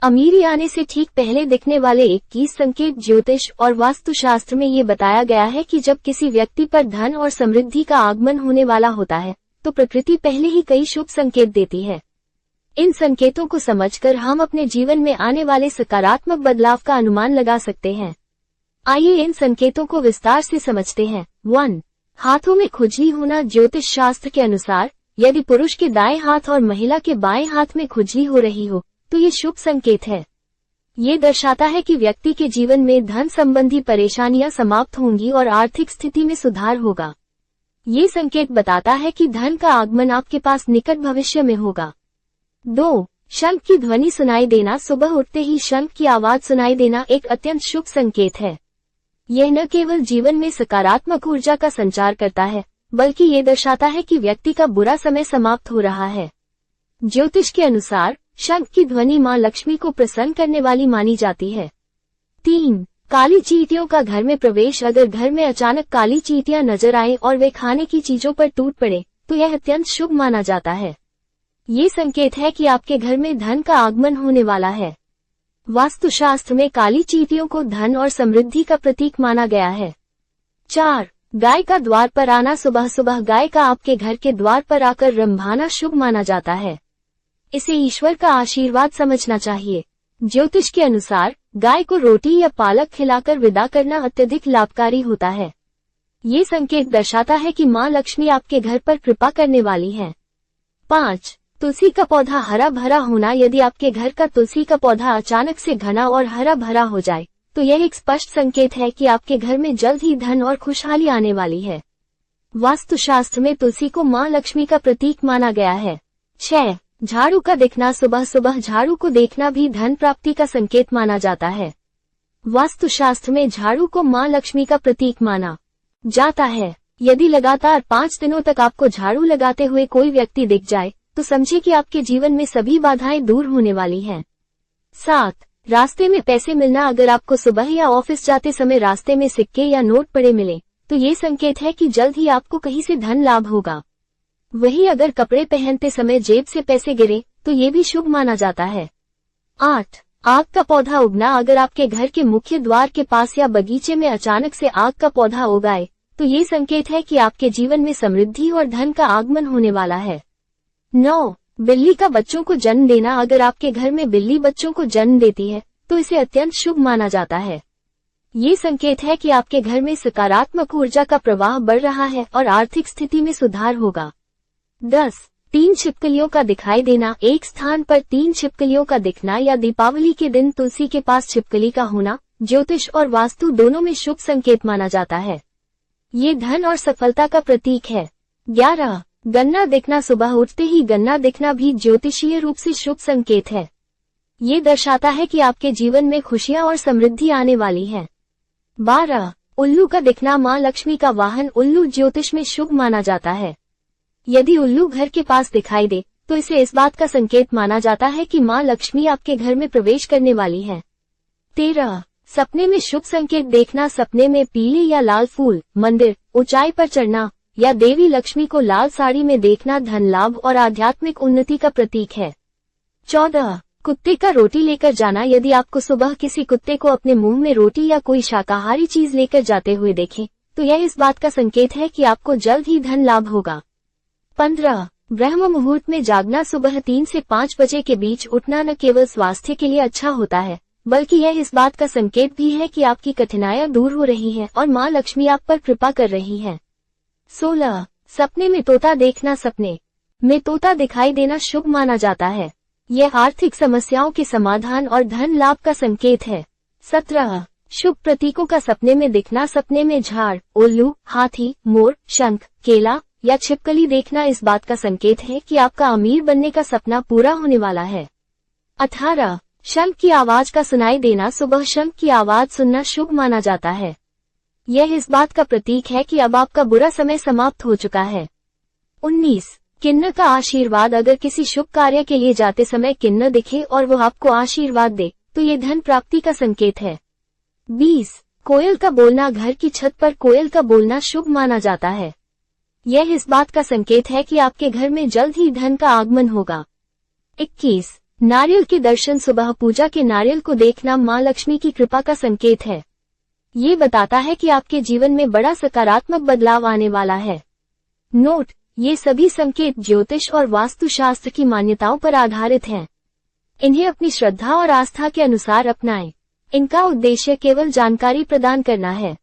अमीरी आने से ठीक पहले दिखने वाले 21 संकेत। ज्योतिष और वास्तुशास्त्र में ये बताया गया है कि जब किसी व्यक्ति पर धन और समृद्धि का आगमन होने वाला होता है तो प्रकृति पहले ही कई शुभ संकेत देती है। इन संकेतों को समझकर हम अपने जीवन में आने वाले सकारात्मक बदलाव का अनुमान लगा सकते हैं। आइए इन संकेतों को विस्तार से समझते हैं। 1. हाथों में खुजली होना। ज्योतिष शास्त्र के अनुसार यदि पुरुष के दाएं हाथ और महिला के बाएं हाथ में खुजली हो रही हो तो ये शुभ संकेत है। ये दर्शाता है कि व्यक्ति के जीवन में धन संबंधी परेशानियां समाप्त होंगी और आर्थिक स्थिति में सुधार होगा। ये संकेत बताता है कि धन का आगमन आपके पास निकट भविष्य में होगा। 2. शंख की ध्वनि सुनाई देना। सुबह उठते ही शंख की आवाज सुनाई देना एक अत्यंत शुभ संकेत है। यह न केवल जीवन में सकारात्मक ऊर्जा का संचार करता है बल्कि ये दर्शाता है कि व्यक्ति का बुरा समय समाप्त हो रहा है। ज्योतिष के अनुसार शंख की ध्वनि मां लक्ष्मी को प्रसन्न करने वाली मानी जाती है। 3. काली चींटियों का घर में प्रवेश। अगर घर में अचानक काली चींटियां नजर आए और वे खाने की चीजों पर टूट पड़े तो यह अत्यंत शुभ माना जाता है। ये संकेत है कि आपके घर में धन का आगमन होने वाला है। वास्तुशास्त्र में काली चींटियों को धन और समृद्धि का प्रतीक माना गया है। 4. गाय का द्वार पर आना। सुबह सुबह गाय का आपके घर के द्वार पर आकर रंभाना शुभ माना जाता है। इसे ईश्वर का आशीर्वाद समझना चाहिए। ज्योतिष के अनुसार गाय को रोटी या पालक खिलाकर विदा करना अत्यधिक लाभकारी होता है। ये संकेत दर्शाता है कि मां लक्ष्मी आपके घर पर कृपा करने वाली है। 5. तुलसी का पौधा हरा भरा होना। यदि आपके घर का तुलसी का पौधा अचानक से घना और हरा भरा हो जाए तो यह एक स्पष्ट संकेत है कि आपके घर में जल्द ही धन और खुशहाली आने वाली है। वास्तुशास्त्र में तुलसी को मां लक्ष्मी का प्रतीक माना गया है। 6. झाड़ू का दिखना। सुबह सुबह झाड़ू को देखना भी धन प्राप्ति का संकेत माना जाता है। वास्तुशास्त्र में झाड़ू को मां लक्ष्मी का प्रतीक माना जाता है। यदि लगातार 5 दिनों तक आपको झाड़ू लगाते हुए कोई व्यक्ति दिख जाए तो समझिए कि आपके जीवन में सभी बाधाएं दूर होने वाली हैं। 7. रास्ते में पैसे मिलना। अगर आपको सुबह या ऑफिस जाते समय रास्ते में सिक्के या नोट पड़े मिले तो ये संकेत है कि जल्द ही आपको कहीं से धन लाभ होगा। वहीं अगर कपड़े पहनते समय जेब से पैसे गिरे तो ये भी शुभ माना जाता है। 8. आग का पौधा उगना। अगर आपके घर के मुख्य द्वार के पास या बगीचे में अचानक से आग का पौधा उगाए तो ये संकेत है कि आपके जीवन में समृद्धि और धन का आगमन होने वाला है। 9. बिल्ली का बच्चों को जन्म देना। अगर आपके घर में बिल्ली बच्चों को जन्म देती है तो इसे अत्यंत शुभ माना जाता है। ये संकेत है कि आपके घर में सकारात्मक ऊर्जा का प्रवाह बढ़ रहा है और आर्थिक स्थिति में सुधार होगा। 10. 3 छिपकलियों का दिखाई देना। एक स्थान पर 3 छिपकलियों का दिखना या दीपावली के दिन तुलसी के पास छिपकली का होना ज्योतिष और वास्तु दोनों में शुभ संकेत माना जाता है। ये धन और सफलता का प्रतीक है। 11. गन्ना दिखना। सुबह उठते ही गन्ना दिखना भी ज्योतिषीय रूप से शुभ संकेत है। ये दर्शाता है कि आपके जीवन में खुशियां और समृद्धि आने वाली है। 12. उल्लू का दिखना। मां लक्ष्मी का वाहन उल्लू ज्योतिष में शुभ माना जाता है। यदि उल्लू घर के पास दिखाई दे तो इसे इस बात का संकेत माना जाता है कि मां लक्ष्मी आपके घर में प्रवेश करने वाली है। 13. सपने में शुभ संकेत देखना। सपने में पीले या लाल फूल, मंदिर, ऊंचाई पर चढ़ना या देवी लक्ष्मी को लाल साड़ी में देखना धन लाभ और आध्यात्मिक उन्नति का प्रतीक है। 14. कुत्ते का रोटी लेकर जाना। यदि आपको सुबह किसी कुत्ते को अपने मुंह में रोटी या कोई शाकाहारी चीज लेकर जाते हुए देखें तो यह इस बात का संकेत है कि आपको जल्द ही धन लाभ होगा। 15. ब्रह्म मुहूर्त में जागना। सुबह 3 से 5 बजे के बीच उठना न केवल स्वास्थ्य के लिए अच्छा होता है बल्कि यह इस बात का संकेत भी है कि आपकी कठिनाइयां दूर हो रही हैं और मां लक्ष्मी आप पर कृपा कर रही है। 16. सपने में तोता देखना। सपने में तोता दिखाई देना शुभ माना जाता है। यह आर्थिक समस्याओं के समाधान और धन लाभ का संकेत है। 17. शुभ प्रतीकों का सपने में दिखना। सपने में झाड़, उल्लू, हाथी, मोर, शंख, केला या छिपकली देखना इस बात का संकेत है कि आपका अमीर बनने का सपना पूरा होने वाला है। 18. शंख की आवाज का सुनाई देना। सुबह शंख की आवाज सुनना शुभ माना जाता है। यह इस बात का प्रतीक है कि अब आपका बुरा समय समाप्त हो चुका है। 19. किन्नर का आशीर्वाद। अगर किसी शुभ कार्य के लिए जाते समय किन्नर दिखे और वो आपको आशीर्वाद दे तो ये धन प्राप्ति का संकेत है। 20. कोयल का बोलना। घर की छत पर कोयल का बोलना शुभ माना जाता है। यह इस बात का संकेत है कि आपके घर में जल्द ही धन का आगमन होगा। 21. नारियल के दर्शन सुबह पूजा के नारियल को देखना मां लक्ष्मी की कृपा का संकेत है। ये बताता है कि आपके जीवन में बड़ा सकारात्मक बदलाव आने वाला है। नोट: ये सभी संकेत ज्योतिष और वास्तुशास्त्र की मान्यताओं पर आधारित हैं। इन्हें अपनी श्रद्धा और आस्था के अनुसार अपनाएं। इनका उद्देश्य केवल जानकारी प्रदान करना है।